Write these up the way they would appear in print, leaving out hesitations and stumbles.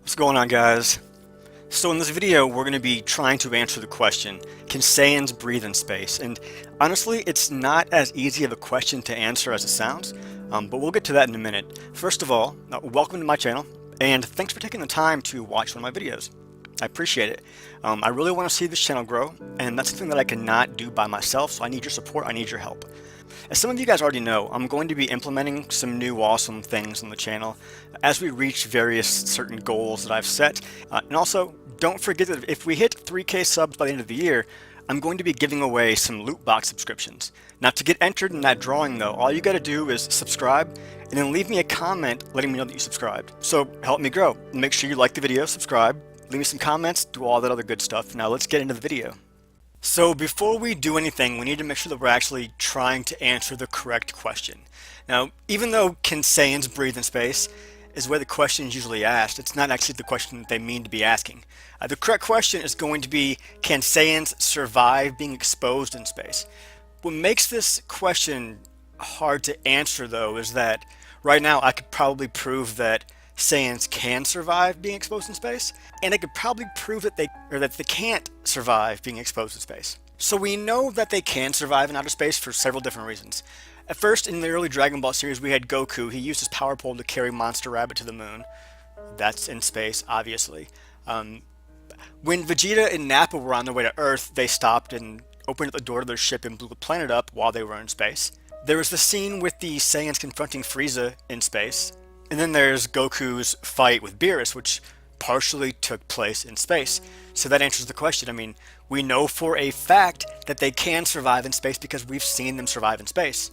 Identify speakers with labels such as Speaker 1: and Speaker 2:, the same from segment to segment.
Speaker 1: What's going on, guys? So in this video we're going to be trying to answer the question, can Saiyans breathe in space? And honestly, it's not as easy of a question to answer as it sounds, but we'll get to that in a minute. First of all, welcome to my channel, and thanks for taking the time to watch one of my videos. I appreciate it. I really want to see this channel grow, and that's something that I cannot do by myself, so I need your support, I need your help. As some of you guys already know, I'm going to be implementing some new awesome things on the channel as we reach various certain goals that I've set. And also, don't forget that if we hit 3K subs by the end of the year, I'm going to be giving away some loot box subscriptions. Now, to get entered in that drawing though, all you gotta do is subscribe and then leave me a comment letting me know that you subscribed. So help me grow. Make sure you like the video, subscribe, leave me some comments, do all that other good stuff. Now let's get into the video. So before we do anything, we need to make sure that we're actually trying to answer the correct question. Now, even though can Saiyans breathe in space is where the question is usually asked, it's not actually the question that they mean to be asking. The correct question is going to be, can Saiyans survive being exposed in space? What makes this question hard to answer though is that right now I could probably prove that Saiyans can survive being exposed in space, and I could probably prove that they can't survive being exposed in space. So we know that they can survive in outer space for several different reasons. At first, in the early Dragon Ball series, we had Goku. He used his power pole to carry Monster Rabbit to the moon. That's in space, obviously. When Vegeta and Nappa were on their way to Earth, they stopped and opened up the door to their ship and blew the planet up while they were in space. There was the scene with the Saiyans confronting Frieza in space. And then there's Goku's fight with Beerus, which partially took place in space. So that answers the question. I mean, we know for a fact that they can survive in space because we've seen them survive in space.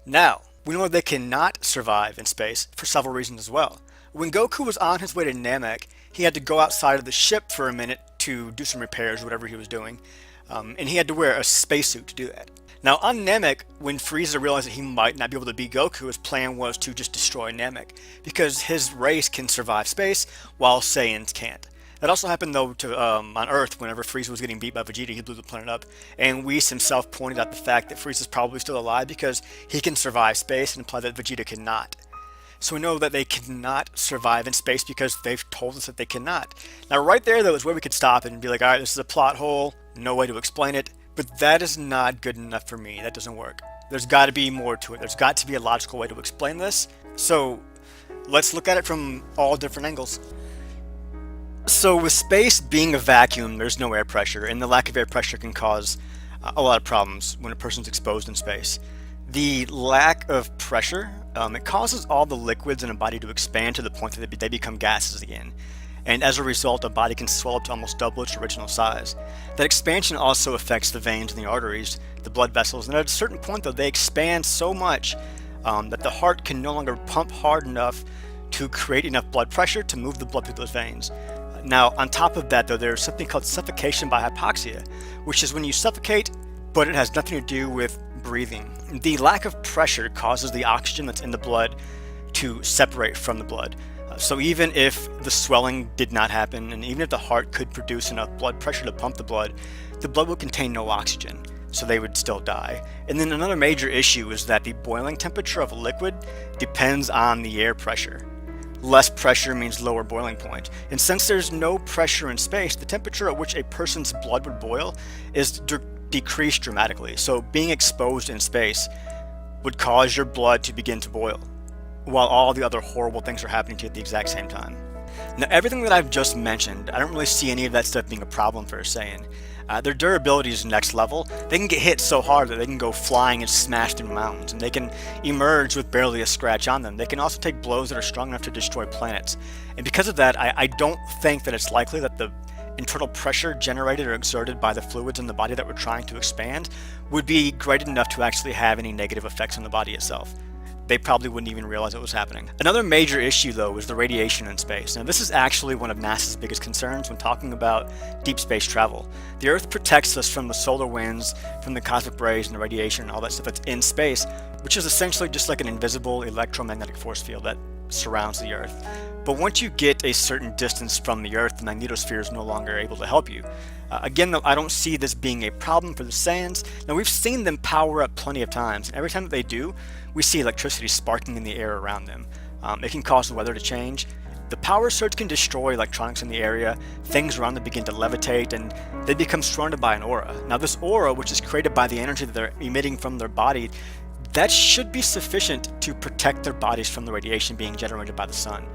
Speaker 1: Now, we know they cannot survive in space for several reasons as well. When Goku was on his way to Namek, he had to go outside of the ship for a minute to do some repairs, whatever he was doing. And he had to wear a spacesuit to do that. Now on Namek, when Frieza realized that he might not be able to beat Goku, his plan was to just destroy Namek, because his race can survive space, while Saiyans can't. That also happened though on Earth. Whenever Frieza was getting beat by Vegeta, he blew the planet up, and Whis himself pointed out the fact that Frieza's probably still alive because he can survive space, and implied that Vegeta cannot. So we know that they cannot survive in space because they've told us that they cannot. Now right there though is where we could stop and be like, alright, this is a plot hole, no way to explain it. But that is not good enough for me. That doesn't work. There's got to be more to it. There's got to be a logical way to explain this. So let's look at it from all different angles. So with space being a vacuum, there's no air pressure, and the lack of air pressure can cause a lot of problems when a person's exposed in space. The lack of pressure, it causes all the liquids in a body to expand to the point that they become gases again. And as a result, a body can swell up to almost double its original size. That expansion also affects the veins and the arteries, the blood vessels, and at a certain point though, they expand so much that the heart can no longer pump hard enough to create enough blood pressure to move the blood through those veins. Now, on top of that though, there's something called suffocation by hypoxia, which is when you suffocate, but it has nothing to do with breathing. The lack of pressure causes the oxygen that's in the blood to separate from the blood. So even if the swelling did not happen, and even if the heart could produce enough blood pressure to pump the blood would contain no oxygen, so they would still die. And then another major issue is that the boiling temperature of a liquid depends on the air pressure. Less pressure means lower boiling point. And since there's no pressure in space, the temperature at which a person's blood would boil is decreased dramatically. So being exposed in space would cause your blood to begin to boil, while all the other horrible things are happening to you at the exact same time. Now, everything that I've just mentioned, I don't really see any of that stuff being a problem for a Saiyan. Their durability is next level. They can get hit so hard that they can go flying and smash through mountains, and they can emerge with barely a scratch on them. They can also take blows that are strong enough to destroy planets. And because of that, I don't think that it's likely that the internal pressure generated or exerted by the fluids in the body that we're trying to expand would be great enough to actually have any negative effects on the body itself. They probably wouldn't even realize it was happening. Another major issue though is the radiation in space. Now this is actually one of NASA's biggest concerns when talking about deep space travel. The Earth protects us from the solar winds, from the cosmic rays and the radiation and all that stuff that's in space, which is essentially just like an invisible electromagnetic force field that surrounds the Earth. But once you get a certain distance from the Earth, the magnetosphere is no longer able to help you. Again, though, I don't see this being a problem for the Saiyans. Now, we've seen them power up plenty of times, and every time that they do, we see electricity sparking in the air around them. It can cause the weather to change, The power surge can destroy electronics in the area, things around them begin to levitate, and they become surrounded by an aura. Now this aura, which is created by the energy that they're emitting from their body, that should be sufficient to protect their bodies from the radiation being generated by the sun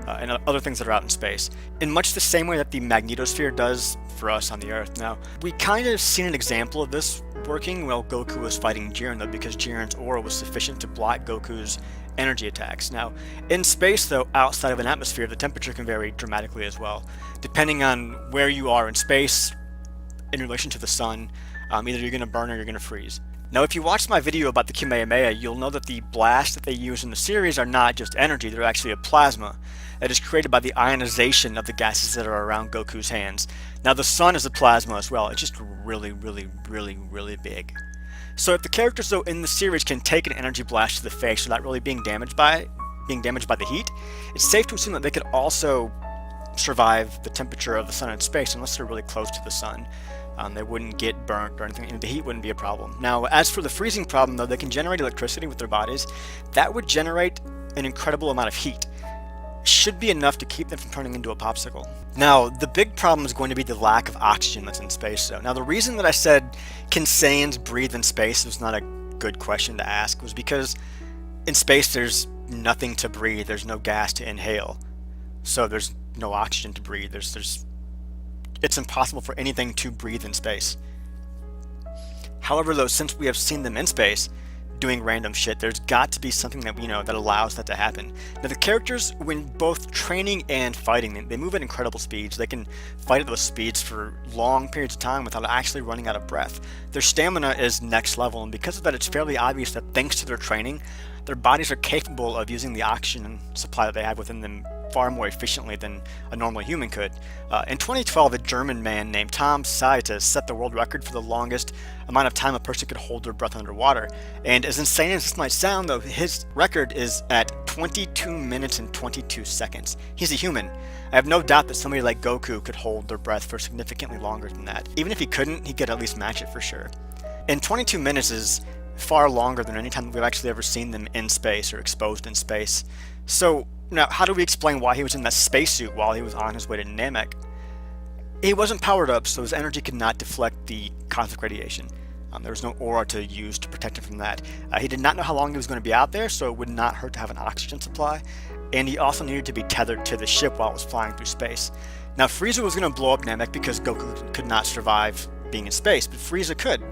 Speaker 1: and other things that are out in space, in much the same way that the magnetosphere does for us on the Earth. Now, we kind of seen an example of this working while Goku was fighting Jiren, though, because Jiren's aura was sufficient to block Goku's energy attacks. Now, in space, though, outside of an atmosphere, the temperature can vary dramatically as well, depending on where you are in space in relation to the sun. Either you're going to burn or you're going to freeze. Now, if you watched my video about the Kamehameha, you'll know that the blasts that they use in the series are not just energy, they're actually a plasma that is created by the ionization of the gases that are around Goku's hands. Now, the sun is a plasma as well. It's just really, really, really, really big. So if the characters, though, in the series can take an energy blast to the face without really being damaged by the heat, it's safe to assume that they could also survive the temperature of the sun in space unless they're really close to the sun. They wouldn't get burnt or anything, and the heat wouldn't be a problem. Now, as for the freezing problem, though, they can generate electricity with their bodies. That would generate an incredible amount of heat. Should be enough to keep them from turning into a popsicle. Now, the big problem is going to be the lack of oxygen that's in space, though. Now, the reason that I said, can Saiyans breathe in space, was not a good question to ask, was because in space there's nothing to breathe. There's no gas to inhale. So there's no oxygen to breathe. It's impossible for anything to breathe in space. However, though, since we have seen them in space doing random shit, there's got to be something that we know that allows that to happen. Now, the characters, when both training and fighting, they move at incredible speeds. They can fight at those speeds for long periods of time without actually running out of breath. Their stamina is next level, and because of that, it's fairly obvious that thanks to their training, their bodies are capable of using the oxygen supply that they have within them far more efficiently than a normal human could. In 2012, a German man named Tom Saiyan set the world record for the longest amount of time a person could hold their breath underwater. And as insane as this might sound, though, his record is at 22 minutes and 22 seconds. He's a human. I have no doubt that somebody like Goku could hold their breath for significantly longer than that. Even if he couldn't, he could at least match it for sure. And 22 minutes is far longer than any time we've actually ever seen them in space or exposed in space. So now, how do we explain why he was in that spacesuit while he was on his way to Namek? He wasn't powered up, so his energy could not deflect the cosmic radiation. There was no aura to use to protect him from that. He did not know how long he was going to be out there, so it would not hurt to have an oxygen supply. And he also needed to be tethered to the ship while it was flying through space. Now, Frieza was going to blow up Namek because Goku could not survive being in space, but Frieza could.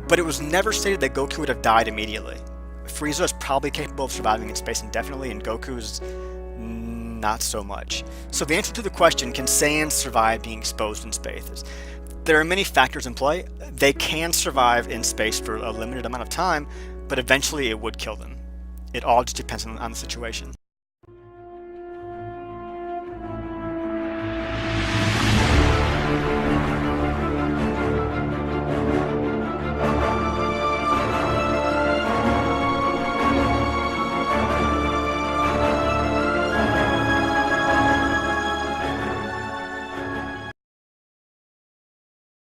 Speaker 1: But it was never stated that Goku would have died immediately. Frieza is probably capable of surviving in space indefinitely, and Goku's not so much. So the answer to the question, can Saiyans survive being exposed in space? There are many factors in play. They can survive in space for a limited amount of time, but eventually it would kill them. It all just depends on the situation.